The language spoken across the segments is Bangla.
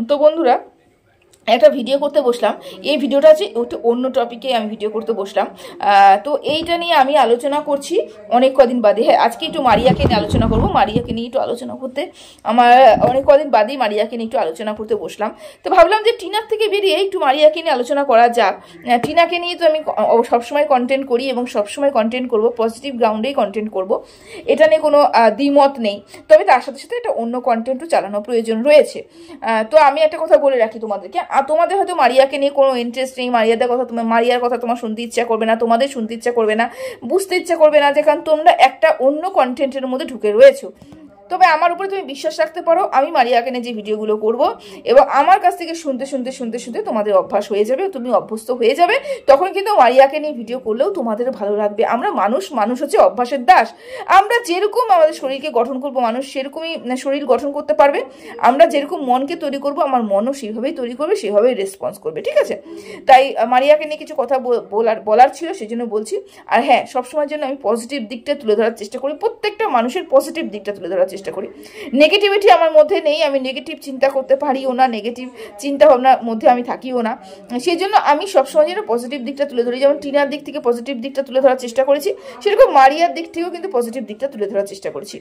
তো বন্ধুরা, একটা ভিডিও করতে বসলাম। এই ভিডিওটা আছে একটু অন্য টপিকে আমি ভিডিও করতে বসলাম। তো এইটা নিয়ে আমি আলোচনা করছি অনেক কদিন বাদে। হ্যাঁ, আজকে একটু মারিয়াকে নিয়ে আলোচনা করব। মারিয়াকে নিয়ে একটু আলোচনা করতে আমার অনেক কদিন বাদেই মারিয়াকে নিয়ে একটু আলোচনা করতে বসলাম। তো ভাবলাম যে টিনার থেকে বেরিয়ে একটু মারিয়াকে নিয়ে আলোচনা করা যাক। টিনাকে নিয়ে তো আমি সবসময় কন্টেন্ট করি এবং সবসময় কন্টেন্ট করব, পজিটিভ গ্রাউন্ডেই কন্টেন্ট করব, এটা নিয়ে কোনো দ্বিমত নেই। তবে তার সাথে সাথে একটা অন্য কন্টেন্টও চালানো প্রয়োজন রয়েছে। তো আমি একটা কথা বলে রাখি তোমাদেরকে, তোমাদের হয়তো মারিয়াকে নিয়ে কোনো ইন্টারেস্ট নেই, মারিয়ার কথা তোমার শুনতে ইচ্ছা করবে না, তোমাদের শুনতে ইচ্ছা করবে না, বুঝতে ইচ্ছা করবে না, যে কারণ তোমরা একটা অন্য কন্টেন্টের মধ্যে ঢুকে রয়েছো। তবে আমার উপরে তুমি বিশ্বাস রাখতে পারো, আমি মারিয়াকে নিয়ে যে ভিডিওগুলো করব এবং আমার কাছ থেকে শুনতে শুনতে শুনতে শুনতে তোমাদের অভ্যাস হয়ে যাবে, তুমি অভ্যস্ত হয়ে যাবে, তখন কিন্তু মারিয়াকে নিয়ে ভিডিও করলেও তোমাদের ভালো লাগবে। আমরা মানুষ হচ্ছে অভ্যাসের দাস। আমরা যেরকম আমাদের শরীরকে গঠন করব, মানুষ সেরকমই শরীর গঠন করতে পারবে। আমরা যেরকম মনকে তৈরি করব, আমার মনও সেইভাবেই তৈরি করবে, সেভাবেই রেসপন্স করবে। ঠিক আছে? তাই মারিয়াকে নিয়ে কিছু কথা বলার ছিল, সেই জন্য বলছি। আর হ্যাঁ, সবসময়ের জন্য আমি পজিটিভ দিকটা তুলে ধরার চেষ্টা করি, প্রত্যেকটা মানুষের পজিটিভ দিকটা তুলে ধরার চেষ্টা করি। নেগেটিভিটি আমার মধ্যে নেই, আমি নেগেটিভ চিন্তা করতে পারিও না, নেগেটিভ চিন্তা ভাবনার মধ্যে আমি থাকিও না। সেই জন্য আমি সবসময় যেন পজিটিভ দিকটা তুলে ধরি। যেমন টিনার দিক থেকে পজিটিভ দিকটা তুলে ধরার চেষ্টা করেছি, সেরকম মারিয়ার দিক থেকেও কিন্তু পজিটিভ দিকটা তুলে ধরার চেষ্টা করেছি।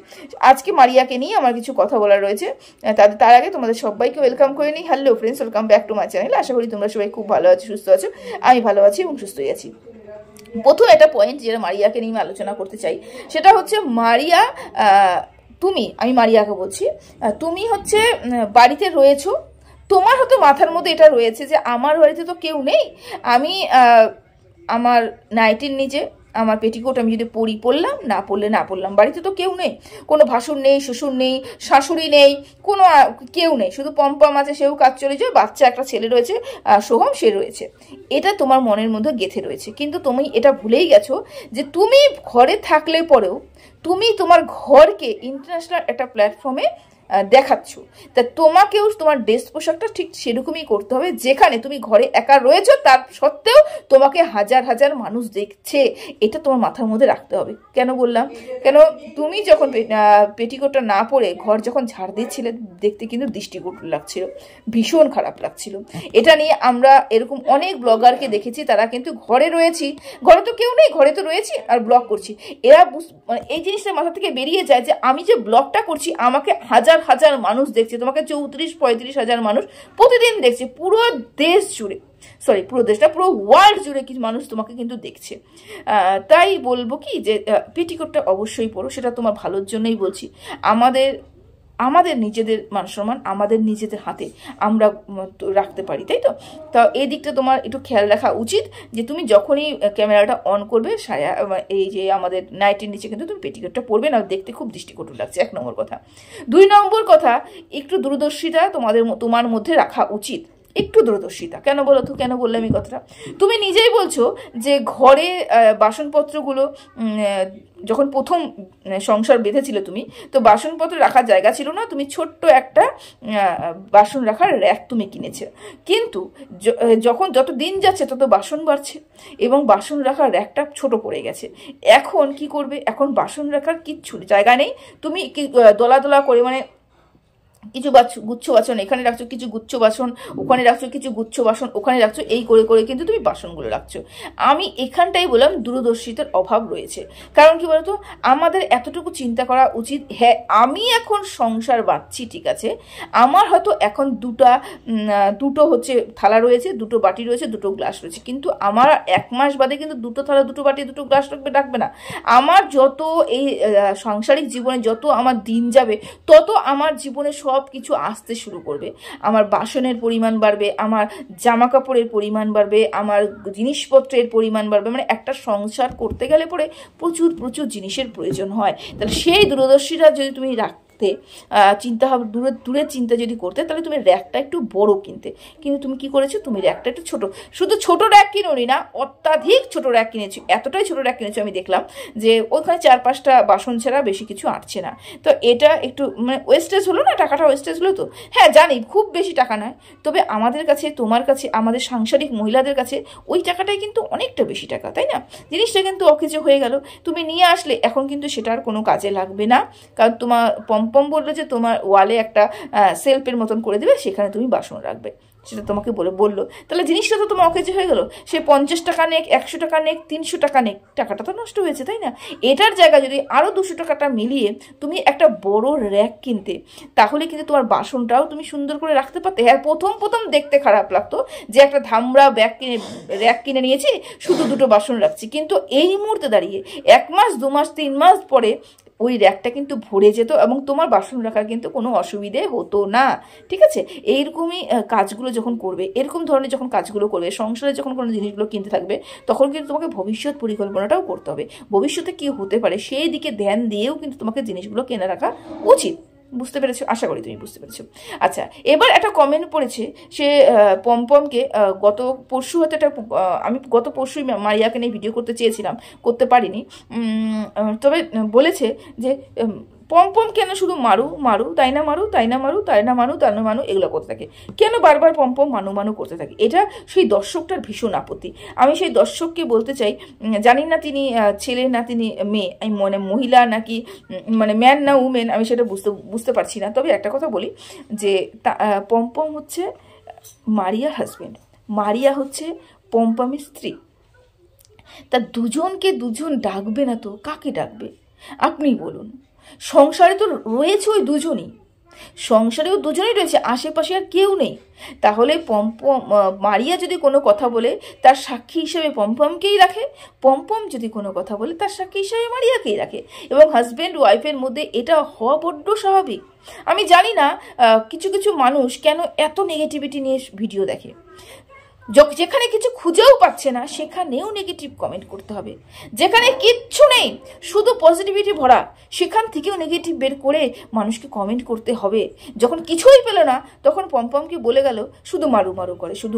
আজকে মারিয়াকে নিয়ে আমার কিছু কথা বলার রয়েছে। তার আগে তোমাদের সবাইকে ওয়েলকাম করে নিই। Hello friends, welcome back to my channel. আশা করি তোমরা সবাই খুব ভালো আছো, সুস্থ আছো। আমি ভালো আছি এবং সুস্থই আছি। প্রথম একটা পয়েন্ট যেটা মারিয়াকে নিয়ে আমি আলোচনা করতে চাই, সেটা হচ্ছে মারিয়া, আমি মারিয়াকে বলছি, তুমি হচ্ছে বাড়িতে রয়েছো, তোমার হয়তো মাথার মধ্যে এটা রয়েছে যে আমার বাড়িতে তো কেউ নেই, আমি আমার নাইটির নিচে আমার পেটিকোট আমি যদি পরলাম, না পরলাম, বাড়িতে তো কেউ নেই, কোনো ভাসুর নেই, শ্বশুর নেই, শাশুড়ি নেই, কোনো কেউ নেই, শুধু পম্পম আছে, সেও কাজ চলে যায়, বাচ্চা একটা ছেলে রয়েছে, সোহম, সে রয়েছে। এটা তোমার মনের মধ্যে গেঁথে রয়েছে। কিন্তু তুমি এটা ভুলেই গেছো যে তুমি ঘরে থাকলে পরেও তুমি তোমার ঘরকে ইন্টারন্যাশনাল একটা প্ল্যাটফর্মে দেখাচ্ছ। তা তোমাকেও তোমার ড্রেস পোশাকটা ঠিক সেরকমই করতে হবে, যেখানে তুমি ঘরে একা রয়েছো তার সত্ত্বেও তোমাকে হাজার হাজার মানুষ দেখছে। এটা তোমার মাথার মধ্যে রাখতে হবে। কেন বললাম? কেন, তুমি যখন পেটিকোটটা না পরে ঘর যখন ঝাড় দিচ্ছিলে, দেখতে কিন্তু দৃষ্টিকটু লাগছিল, ভীষণ খারাপ লাগছিল। এটা নিয়ে আমরা এরকম অনেক ব্লগারকে দেখেছি, তারা কিন্তু ঘরে রয়েছি, ঘরে তো কেউ নেই, ঘরে তো রয়েছি আর ব্লগ করছি। এরা মানে এই জিনিসটা মাথা থেকে বেরিয়ে যায় যে আমি যে ব্লগটা করছি আমাকে হাজার হাজার মানুষ দেখছে, তোমাকে 34-35 হাজার মানুষ প্রতিদিন দেখছে, পুরো দেশ জুড়ে, সরি পুরো দেশটা, পুরো ওয়ার্ল্ড জুড়ে কিছু মানুষ তোমাকে কিন্তু দেখছে। তাই বলবো কি যে পেটিকোটটা অবশ্যই পরো, সেটা তোমার ভালোর জন্যই বলছি। আমাদের নিজেদের মান সম্মান আমাদের নিজেদের হাতে আমরা রাখতে পারি, তাই তো? তা এই দিকটা তোমার একটু খেয়াল রাখা উচিত যে তুমি যখনই ক্যামেরাটা অন করবে, এই যে আমাদের নাইটের নিচে কিন্তু তুমি পেটিকোটটা পরবে না, দেখতে খুব দৃষ্টিকটু লাগছে, 1 নম্বর কথা। 2 নম্বর কথা, একটু দূরদর্শিতা তোমার মধ্যে রাখা উচিত, একটু দূরদর্শিতা। কেন বলো তো, কেন বললাম এই কথাটা? তুমি নিজেই বলছো যে ঘরে বাসনপত্রগুলো যখন প্রথম সংসার বেঁধেছিল তুমি, তো বাসনপত্র রাখার জায়গা ছিল না, তুমি ছোট্ট একটা বাসন রাখার র্যাক তুমি কিনেছো। কিন্তু যত দিন যাচ্ছে তত বাসন বাড়ছে এবং বাসন রাখার র্যাকটা ছোট পড়ে গেছে। এখন কি করবে? এখন বাসন রাখার কিচ্ছু জায়গা নেই, তুমি দলা দলা করে, মানে কিছু গুচ্ছ বাসন এখানে রাখছো, কিছু গুচ্ছ বাসন ওখানে রাখছো, কিছু গুচ্ছ বাসন ওখানে রাখছো, এই করে করে কিন্তু তুমি বাসনগুলো রাখছো। আমি এখানটাই বললাম দূরদর্শিতার অভাব রয়েছে। কারণ কি বলতো, আমাদের এতটুকু চিন্তা করা উচিত, হ্যাঁ আমি এখন সংসার বাঁধছি, ঠিক আছে, আমার হয়তো এখন দুটো হচ্ছে থালা রয়েছে, দুটো বাটি রয়েছে, দুটো গ্লাস রয়েছে, কিন্তু আমার 1 মাস বাদে কিন্তু দুটো থালা, দুটো বাটি, দুটো গ্লাস রাখবে না। আমার যত এই সাংসারিক জীবনে যত আমার দিন যাবে, তত আমার জীবনে সব কিছু আসতে শুরু করবে। আমার বাসনের পরিমাণ বাড়বে, আমার জামা কাপড়ের পরিমাণ বাড়বে, আমার জিনিসপত্রের পরিমাণ বাড়বে। মানে একটা সংসার করতে গেলে পরে প্রচুর প্রচুর জিনিসের প্রয়োজন হয়। তাহলে সেই দূরদর্শিতা যদি তুমি চিন্তা হবে, দূরের চিন্তা যদি করতে, তাহলে তুমি র্যাকটা একটু বড় কিনতে। কিন্তু তুমি কি করেছো? তুমি র্যাকটা একটু ছোট, শুধু ছোট র্যাক কিনোনি না, অত্যাধিক ছোট র্যাক কিনেছি। এতটাই ছোট র্যাক কিনেছি আমি দেখলাম যে ওইখানে 4-5টা বাসন ছাড়া বেশি কিছু আটছে না। তো এটা একটু মানে ওয়েস্টেজ হলো না, টাকাটা ওয়েস্টেজ হলো তো। হ্যাঁ জানি খুব বেশি টাকা নয়, তবে আমাদের কাছে, তোমার কাছে, আমাদের সাংসারিক মহিলাদের কাছে ওই টাকাটাই কিন্তু অনেকটা বেশি টাকা, তাই না? জিনিসটা কিন্তু অকেজো হয়ে গেল, তুমি নিয়ে আসলে এখন কিন্তু সেটা আর কোনো কাজে লাগবে না, কারণ তোমার পম্পম বললো যে তোমার ওয়ালে একটা সেলফের মতন করে দেবে, সেখানে তুমি বাসন রাখবে, সেটা তোমাকে বললো। তাহলে জিনিসটা তো তোমার অকেজে হয়ে গেলো। সে 50 টাকা নেক, 100 টাকা নেক, 300 টাকা নেক, টাকাটা তো নষ্ট হয়েছে, তাই না? এটার জায়গায় যদি আরও 200 টাকাটা মিলিয়ে তুমি একটা বড় র্যাক কিনতে, তাহলে কিন্তু তোমার বাসনটাও তুমি সুন্দর করে রাখতে পারতে। হ্যাঁ, প্রথম দেখতে খারাপ লাগতো যে একটা ধামড়া র্যাক কিনে নিয়েছি, শুধু 2টো বাসন রাখছি, কিন্তু এই মুহূর্তে দাঁড়িয়ে 1 মাস 2 মাস 3 মাস পরে ওই র্যাকটা কিন্তু ভরে যেত এবং তোমার বাসন রাখার কিন্তু কোনো অসুবিধে হতো না। ঠিক আছে? এইরকমই কাজগুলো যখন করবে, এরকম ধরনের যখন কাজগুলো করবে, সংসারে যখন কোনো জিনিসগুলো কিনতে থাকবে, তখন কিন্তু তোমাকে ভবিষ্যৎ পরিকল্পনাটাও করতে হবে। ভবিষ্যতে কি হতে পারে সেই দিকে ধ্যান দিয়েও কিন্তু তোমাকে জিনিসগুলো কেনা রাখা উচিত। বুঝতে পেরেছো? আশা করি তুমি বুঝতে পেরেছো। আচ্ছা, এবার একটা কমেন্ট পড়েছে, সে পমপমকে গত পরশু হয়তো একটা, আমি গত পরশুই মারিয়াকে নিয়ে ভিডিও করতে চেয়েছিলাম, করতে পারিনি। তবে বলেছে যে পমপম কেন শুধু মারু তাই না মারু এগুলো করতে থাকে, কেন বারবার পমপম মানু করতে থাকে। এটা সেই দর্শকটার ভীষণ আপত্তি। আমি সেই দর্শককে বলতে চাই, জানি না তিনি ছেলে না তিনি মেয়ে, আমি মানে মহিলা নাকি মানে ম্যান না উমেন, আমি সেটা বুঝতে পারছি না। তবে একটা কথা বলি যে পমপম হচ্ছে মারিয়ার হাজবেন্ড, মারিয়া হচ্ছে পমপমের স্ত্রী। তা দুজনকে দুজন ডাকবে না তো কাকে ডাকবে আপনি বলুন? সংসারে তো রয়েছে ওই দুজনই, সংসারেও দুজনেই রয়েছে, আশেপাশে আর কেউ নেই। তাহলে মারিয়া যদি কোনো কথা বলে তার সাক্ষী হিসেবে পমপমকেই রাখে, পমপম যদি কোনো কথা বলে তার সাক্ষী হিসেবে মারিয়াকেই রাখে, এবং হাজব্যান্ড ওয়াইফের মধ্যে এটা হওয়া বড্ড স্বাভাবিক। আমি জানি না কিছু কিছু মানুষ কেন এত নেগেটিভিটি নিয়ে ভিডিও দেখে, যেখানে কিছু খুঁজেও পাচ্ছে না সেখানেও নেগেটিভ কমেন্ট করতে হবে, যেখানে কিচ্ছু নেই শুধু পজিটিভিটি ভরা সেখান থেকেও নেগেটিভ বের করে মানুষকে কমেন্ট করতে হবে। যখন কিছুই পেল না তখন পমপমকে বলে গেল শুধু মারু করে, শুধু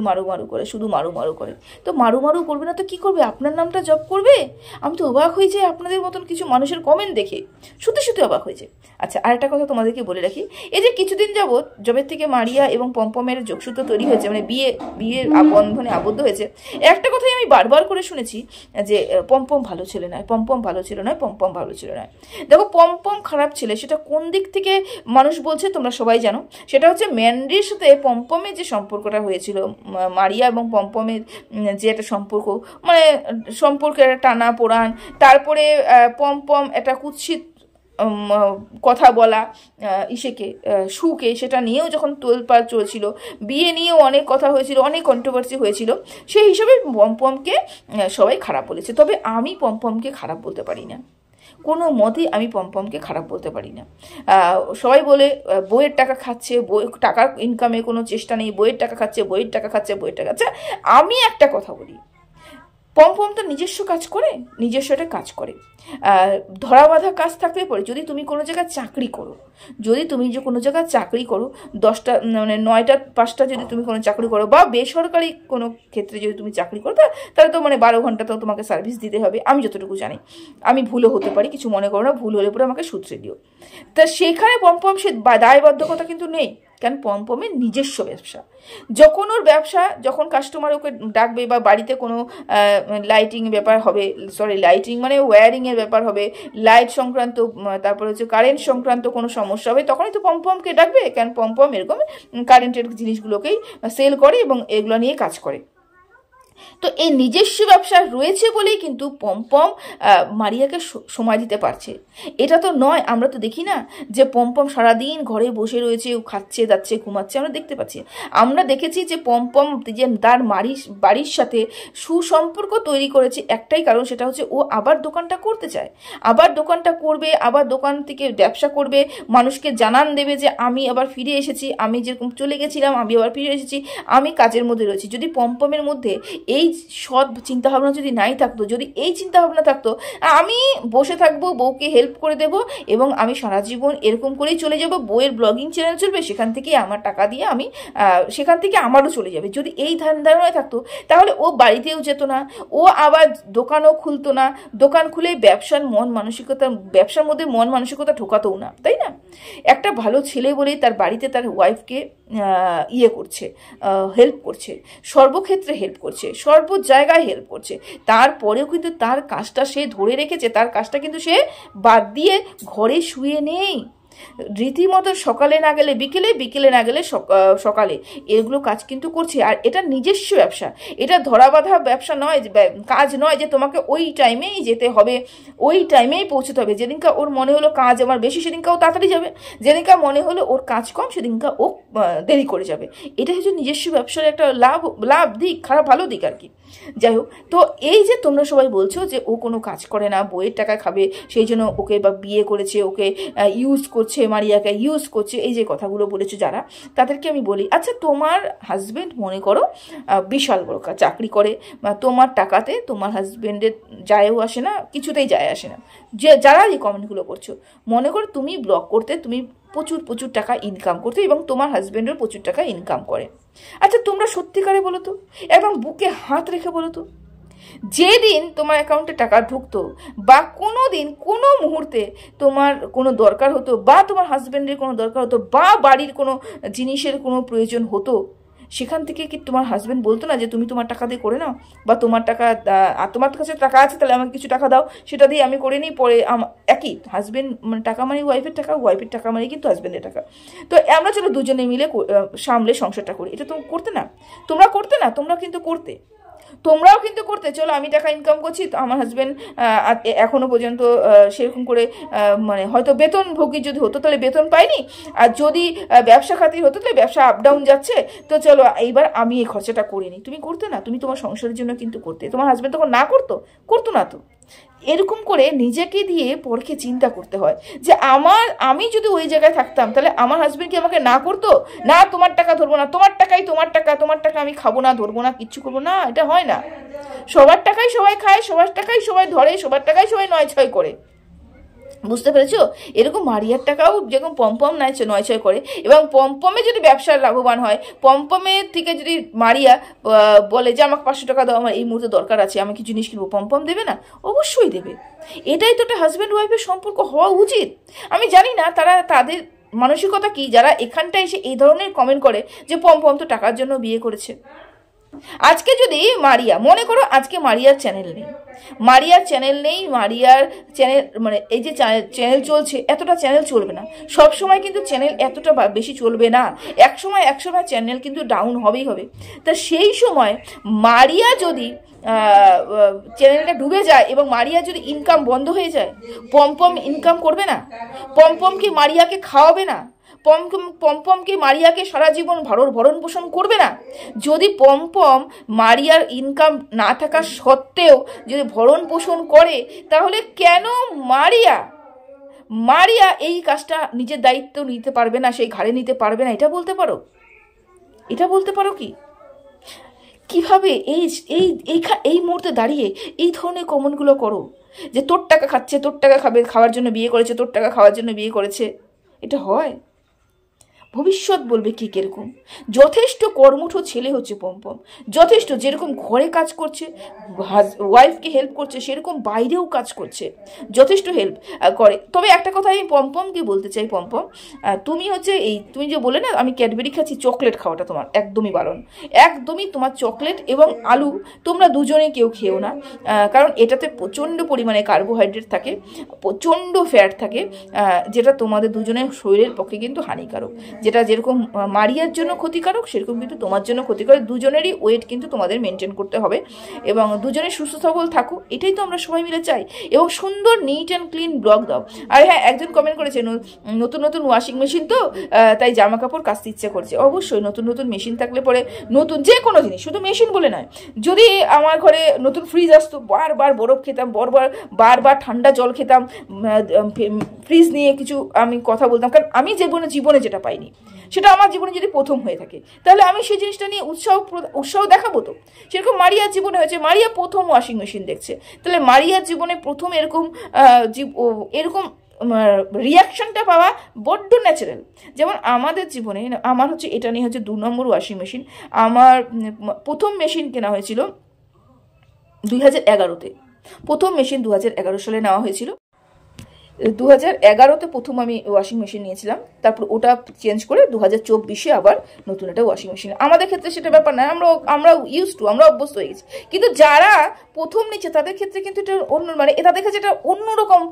মারু করে। তো মারু করবে না তো কি করবে? আপনার নামটা জপ করবে? আমি তো অবাক হয়ে যাই আপনাদের মতন কিছু মানুষের কমেন্ট দেখে, সত্যি অবাক হয়ে যায়। আচ্ছা, আরেকটা কথা তোমাদেরকে বলে রাখি, এই যে কিছুদিন যাবৎ জবের থেকে মারিয়া এবং পমপমের যোগসূত্র তৈরি হয়েছে, মানে বিয়ের বন্ধনে আবদ্ধ হয়েছে, একটা কথাই আমি বারবার করে শুনেছি যে পমপম ভালো ছেলে নয়, পমপম ভালো ছিল নয়, পমপম ভালো ছিল নয়। দেখো, পমপম খারাপ ছেলে, সেটা কোন দিক থেকে মানুষ বলছে তোমরা সবাই জানো। সেটা হচ্ছে ম্যান্ডির সাথে পমপমের যে সম্পর্কটা হয়েছিল, মারিয়া এবং পমপমের যে একটা সম্পর্ক, মানে সম্পর্কের একটা টানা পোড়ান, তারপরে পমপম একটা কুৎসিত কথা বলা সুকে, সেটা নিয়েও যখন তোলপাড় চলছিল, বিয়ে নিয়েও অনেক কথা হয়েছিল, অনেক কন্ট্রোভার্সি হয়েছিল, সেই হিসাবে পমপমকে সবাই খারাপ বলেছে। তবে আমি পমপমকে খারাপ বলতে পারি না, কোনো মতেই আমি পমপমকে খারাপ বলতে পারি না। সবাই বলে বইয়ের টাকা খাচ্ছে, টাকার ইনকামে কোনো চেষ্টা নেই, বইয়ের টাকা খাচ্ছে। আমি একটা কথা বলি, পমপম তো নিজস্ব কাজ করে, নিজস্ব একটা কাজ করে। ধরা বাঁধা কাজ থাকলে পরে যদি তুমি কোনো জায়গায় চাকরি করো, 10টা মানে 9টা 5টা যদি তুমি কোনো চাকরি করো, বা বেসরকারি কোনো ক্ষেত্রে যদি তুমি চাকরি করো, তাহলে তো মানে 12 ঘন্টা তো তোমাকে সার্ভিস দিতে হবে, আমি যতটুকু জানি। আমি ভুলও হতে পারি, কিছু মনে করো না, ভুল হলে পরে আমাকে সূত্রে দিও। তা সেখানে পমপম সে দায়বদ্ধকতা কিন্তু নেই, কারণ পমপমের নিজস্ব ব্যবসা। যখন ওর ব্যবসা, যখন কাস্টমার ওকে ডাকবে বা বাড়িতে কোনো লাইটিং ব্যাপার হবে, লাইটিং মানে ওয়্যারিংয়ের ব্যাপার হবে, লাইট সংক্রান্ত, তারপরে হচ্ছে কারেন্ট সংক্রান্ত কোনো সমস্যা হবে, তখনই তো পমপমকে ডাকবে, কারণ পমপম এরকম কারেন্টের জিনিসগুলোকেই সেল করে এবং এগুলো নিয়ে কাজ করে। তো এই নিজস্ব ব্যবসা রয়েছে বলেই কিন্তু পমপম মারিয়াকে সময় দিতে পারছে। এটা তো নয়, আমরা তো দেখি না যে পমপম সারাদিন ঘরে বসে রয়েছে, ও খাচ্ছে যাচ্ছে ঘুমাচ্ছে, আমরা দেখতে পাচ্ছি। আমরা দেখেছি যে পমপম যে তার বাড়ির সাথে সুসম্পর্ক তৈরি করেছে একটাই কারণ, সেটা হচ্ছে ও আবার দোকানটা করতে চায়, আবার দোকানটা করবে, আবার দোকান থেকে ব্যবসা করবে, মানুষকে জানান দেবে যে আমি আবার ফিরে এসেছি, আমি যেরকম চলে গেছিলাম আমি আবার ফিরে এসেছি, আমি কাজের মধ্যে রয়েছি। যদি পমপমের মধ্যে এই সৎ চিন্তাভাবনা যদি নাই থাকতো, যদি এই চিন্তাভাবনা থাকতো আমি বসে থাকবো, বউকে হেল্প করে দেব এবং আমি সারা জীবন এরকম করেই চলে যাব, বউয়ের ব্লগিং চ্যানেল চলবে, সেখান থেকে আমার টাকা দিয়ে আমি সেখান থেকে আমারও চলে যাবে, যদি এই ধারণায় থাকতো, তাহলে ও বাড়িতেও যেত না, ও আবার দোকানও খুলতো না, দোকান খুলে ব্যবসার মধ্যে মন মানসিকতা ঢোকাতও না, তাই না? একটা ভালো ছেলে বলেই তার বাড়িতে তার ওয়াইফকে করছে, হেল্প করছে, সর্বক্ষেত্রে হেল্প করছে, সর্ব জায়গায় হেল্প করছে, তারপরেও কিন্তু তার কাজটা সে ধরে রেখেছে, তার কাজটা কিন্তু সে বাদ দিয়ে ঘরে শুয়ে নেই। রীতিমতো সকালে না গেলে বিকেলে, বিকেলে না গেলে সকালে, এগুলো কাজ কিন্তু করছে। আর এটা নিজস্ব ব্যবসা, এটা ধরা বাঁধা ব্যবসা নয়, কাজ নয় যে তোমাকে ওই টাইমেই যেতে হবে, ওই টাইমেই পৌঁছতে হবে। যেদিনকা ওর মনে হলো কাজ আমার বেশি সেদিনকা ও তাড়াতাড়ি যাবে, যেদিনকা মনে হলো ওর কাজ কম সেদিনকা ও দেরি করে যাবে। এটা হচ্ছে নিজস্ব ব্যবসার একটা লাভ দিক, খারাপ ভালো দিক আর কি। যাই হোক, তো এই যে তোমরা সবাই বলছো যে ও কোনো কাজ করে না, বইয়ের টাকা খাবে, সেই জন্য ওকে বা বিয়ে করেছে, ওকে ইউজ করছে, মারিয়াকে ইউজ করছে, এই যে কথাগুলো বলেছো যারা, তাদেরকে আমি বলি, আচ্ছা তোমার হাজব্যান্ড মনে করো বিশাল বড় চাকরি করে, বা তোমার টাকাতে তোমার হাজব্যান্ডের যায়ও আসে না, কিছুতেই যায় আসে না, যে যারা এই কমেন্টগুলো করছো, মনে করো তুমি ব্লগ করতে, তুমি প্রচুর প্রচুর টাকা ইনকাম করতে এবং তোমার হাজব্যান্ডের প্রচুর টাকা ইনকাম করে। আচ্ছা তোমরা সত্যিকারে বলো তো, এবং বুকে হাত রেখে বলো তো, যেদিন তোমার অ্যাকাউন্টে টাকা ঢুকতো, বা কোনো দিন কোনো মুহূর্তে তোমার কোনো দরকার হতো, বা তোমার হাজব্যান্ডের কোনো দরকার হতো, বা বাড়ির কোনো জিনিসের কোনো প্রয়োজন হতো, সেখান থেকে কি তোমার হাজব্যান্ড বলতো না যে তুমি তোমার টাকা দিয়ে করে নাও, বা তোমার টাকা, তোমার কাছে টাকা আছে তাহলে আমাকে কিছু টাকা দাও, সেটা দিয়ে আমি করে নিই পরে। একই হাজব্যান্ড মানে টাকা মানে ওয়াইফের টাকা, ওয়াইফের টাকা মানে কিন্তু হাজব্যান্ডের টাকা, তো আমরা চলো দুজনে মিলে সামলে সংসারটা করি। এটা তো করতে না, তোমরা করতে না, তোমরা কিন্তু করতে, তোমরাও কিন্তু করতে। চলো আমি টাকা ইনকাম করছি, তো আমার হাজব্যান্ড এখনো পর্যন্ত সেরকম করে মানে হয়তো বেতনভোগী যদি হতো তাহলে বেতন পাইনি, আর যদি ব্যবসা খাতির হতো তাহলে ব্যবসা আপ ডাউন যাচ্ছে, তো চলো এইবার আমি এই খরচাটা করিনি। তুমি করতে না, তুমি তোমার সংসারের জন্য কিন্তু করতে। তোমার হাজব্যান্ড তখন না করতো না তো। এরকম করে নিজেকে দিয়ে পরকে চিন্তা করতে হয় যে আমি যদি ওই জায়গায় থাকতাম তাহলে আমার হাজব্যান্ড কি আমাকে না করতো, না তোমার টাকা ধরবো না, তোমার টাকাই তোমার টাকা, তোমার টাকা আমি খাবো না, ধরবো না, কিচ্ছু করবো না, এটা হয় না। সবার টাকাই সবাই খায়, সবার টাকাই সবাই ধরে, সবার টাকাই সবাই নয় ছয় করে, বুঝতে পেরেছো? এরকম মারিয়ার টাকাও যেরকম পম্পম নয় ছয় করে, এবং পম্পমে যদি ব্যবসার লাভবান হয়, পম্পমের থেকে যদি মারিয়া বলে যে আমাকে 500 টাকা দাও, আমার এই মুহূর্তে দরকার আছে, আমি কিছু জিনিস কিনবো, পম্পম দেবে না? অবশ্যই দেবে। এটাই তো একটা হাজব্যান্ড ওয়াইফের সম্পর্ক হওয়া উচিত। আমি জানি না তাদের মানসিকতা কি, যারা এখানটায় এসে এই ধরনের কমেন্ট করে যে পম্পম তো টাকার জন্য বিয়ে করেছে। আজকে যদি মারিয়া মনে করো, আজকে মারিয়ার চ্যানেল নেই, মারিয়ার চ্যানেল মানে এই যে চ্যানেল চলছে, এতটা চ্যানেল চলবে না সব সময়, কিন্তু চ্যানেল এতটা বেশি চলবে না, এক সময় চ্যানেল কিন্তু ডাউন হবেই হবে। তা সেই সময় মারিয়া যদি চ্যানেলটা ডুবে যায় এবং মারিয়া যদি ইনকাম বন্ধ হয়ে যায়, পম্পম ইনকাম করবে না? পম্পম কি মারিয়াকে খাওয়াবে না? পম্পমকে মারিয়াকে সারা জীবন ভরণ পোষণ করবে না? যদি পম্পম মারিয়ার ইনকাম না থাকা সত্ত্বেও যদি ভরণ পোষণ করে, তাহলে কেন মারিয়া এই কাজটা নিজের দায়িত্ব নিতে পারবে না, সেই ঘাড়ে নিতে পারবে না? এটা বলতে পারো কি? কিভাবে এই মুহূর্তে দাঁড়িয়ে এই ধরনের কমেন্টগুলো করো যে তোর টাকা খাচ্ছে, তোর টাকা খাওয়ার জন্য বিয়ে করেছে, তোর টাকা খাওয়ার জন্য বিয়ে করেছে? এটা হয়? ভবিষ্যৎ বলবে কি কিরকম। যথেষ্ট কর্মঠ ছেলে হচ্ছে পম্পম, যথেষ্ট, যেরকম ঘরে কাজ করছে, ওয়াইফকে হেল্প করছে, সেরকম বাইরেও কাজ করছে, যথেষ্ট হেল্প করে। তবে একটা কথা আমি পম্পমকে বলতে চাই, পম্পম তুমি হচ্ছে তুমি যে বলে না আমি ক্যাডবেরি খাচ্ছি, চকলেট খাওয়াটা তোমার একদমই বারণ, একদমই। তোমার চকলেট এবং আলু তোমরা দুজনেই কেউ খেও না, কারণ এটাতে প্রচণ্ড পরিমাণে কার্বোহাইড্রেট থাকে, প্রচণ্ড ফ্যাট থাকে, যেটা তোমাদের দুজনের শরীরের পক্ষে কিন্তু হানিকারক। যেটা যেরকম মারিয়ার জন্য ক্ষতিকারক, সেরকম কিন্তু তোমার জন্য ক্ষতিকারক। দুজনেরই ওয়েট কিন্তু তোমাদের মেনটেন করতে হবে, এবং দুজনে সুস্থ সবল থাকো, এটাই তো আমরা সবাই মিলে চাই। এবং সুন্দর নিট অ্যান্ড ক্লিন ব্লগ দাও। আর হ্যাঁ, একজন কমেন্ট করেছে নতুন ওয়াশিং মেশিন তো, তাই জামা কাপড় কাচতে ইচ্ছে করছে। অবশ্যই নতুন মেশিন থাকলে পরে, নতুন যে কোনো জিনিস, শুধু মেশিন বলে নয়, যদি আমার ঘরে নতুন ফ্রিজ আসতো, বারবার বরফ খেতাম, বারবার ঠান্ডা জল খেতাম, ফ্রিজ নিয়ে কিছু আমি কথা বলতাম, কারণ আমি জীবনে যেটা পাইনি, সেটা আমার জীবনে যদি প্রথম হয়ে থাকে, তাহলে আমি সেই জিনিসটা নিয়ে উৎসাহ দেখাবো। তো সেরকম মারিয়ার জীবনে হয়েছে, মারিয়া প্রথম ওয়াশিং মেশিন দেখছে, তাহলে মারিয়ার জীবনে প্রথম এরকম রিয়াকশনটা পাওয়া বড্ড ন্যাচারাল। যেমন আমাদের জীবনে, আমার হচ্ছে এটা নিয়ে হচ্ছে 2 নম্বর ওয়াশিং মেশিন। আমার প্রথম মেশিন কেনা হয়েছিল 2011-তে, প্রথম মেশিন 2011 সালে নেওয়া হয়েছিল। 2011-তে প্রথম আমি ওয়াশিং মেশিন নিয়েছিলাম। তারপর ওটা চেঞ্জ করে 2024-এ আবার নতুন একটা ওয়াশিং মেশিন। আমাদের ক্ষেত্রে সেটা ব্যাপার না, আমরা ইউজ টু, আমরা অভ্যস্ত হয়ে গেছি। কিন্তু যারা প্রথম নিচ্ছে তাদের ক্ষেত্রে কিন্তু এটা অন্য, মানে তাদের কাছে এটা অন্যরকম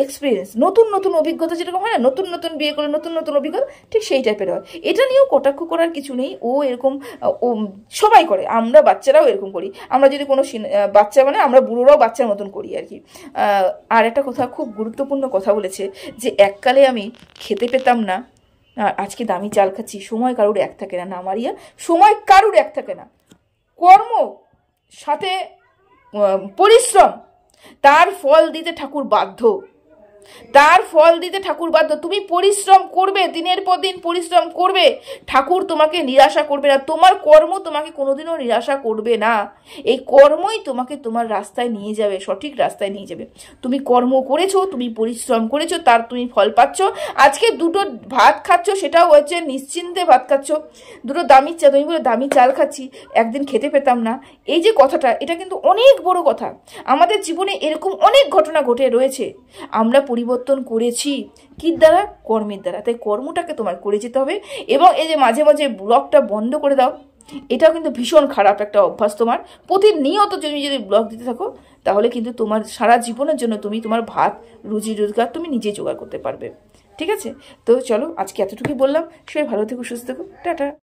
এক্সপিরিয়েন্স, নতুন নতুন অভিজ্ঞতা, যেরকম হয় না নতুন নতুন বিয়ে করে নতুন নতুন অভিজ্ঞতা, ঠিক সেই টাইপের হয়। এটা নিয়েও কটাক্ষ করার কিছু নেই, ও এরকম সবাই করে, আমরা বাচ্চারাও এরকম করি। আমরা যদি কোনো বাচ্চা, মানে আমরা বুড়োরাও বাচ্চার মতন করি আর কি। আর একটা কথা, খুব গুরুত্বপূর্ণ কথা বলেছে যে এককালে আমি খেতে পেতাম না, আজকে দামি চাল খাচ্ছি। সময় কারুর এক থাকে না, না মারিয়া, সময় কারুর এক থাকে না। কর্ম সাথে পরিশ্রম, তার ফল দিতে ঠাকুর বাধ্য, তার ফল দিতে ঠাকুর বাধ্য। তুমি পরিশ্রম করবে, দিনের পর দিন পরিশ্রম করবে, ঠাকুর তোমাকে নিরাশা করবে না। তোমার কর্ম তোমাকে কোনোদিনও নিরাশা করবে না। এই কর্মই তোমাকে তোমার রাস্তায় নিয়ে যাবে, সঠিক রাস্তায় নিয়ে যাবে। তুমি কর্ম করেছো, তুমি পরিশ্রম করেছো, তার তুমি ফল পাচ্ছ। আজকে দুটো ভাত খাচ্ছ, সেটাও হচ্ছে নিশ্চিন্তে ভাত খাচ্ছ। দুটো দামি চা, তুমি বলে দামি চাল খাচ্ছি, একদিন খেতে পেতাম না, এই যে কথাটা, এটা কিন্তু অনেক বড় কথা। আমাদের জীবনে এরকম অনেক ঘটনা ঘটে রয়েছে, আমরা পরিবর্তন করেছি কি দ্বারা? কর্মের দ্বারা। তাই কর্মটাকে তোমার করে যেতে হবে। এবং এই যে মাঝে মাঝে ব্লগটা বন্ধ করে দাও, এটাও কিন্তু ভীষণ খারাপ একটা অভ্যাস তোমার। প্রতিনিয়ত তুমি যদি ব্লগ দিতে থাকো, তাহলে কিন্তু তোমার সারা জীবনের জন্য তুমি তোমার ভাত রুজি রোজগার তুমি নিজে জোগাড় করতে পারবে। ঠিক আছে, তো চলো আজকে এতটুকুই বললাম। সবাই ভালো থেকো, সুস্থ থেকো, টাটা।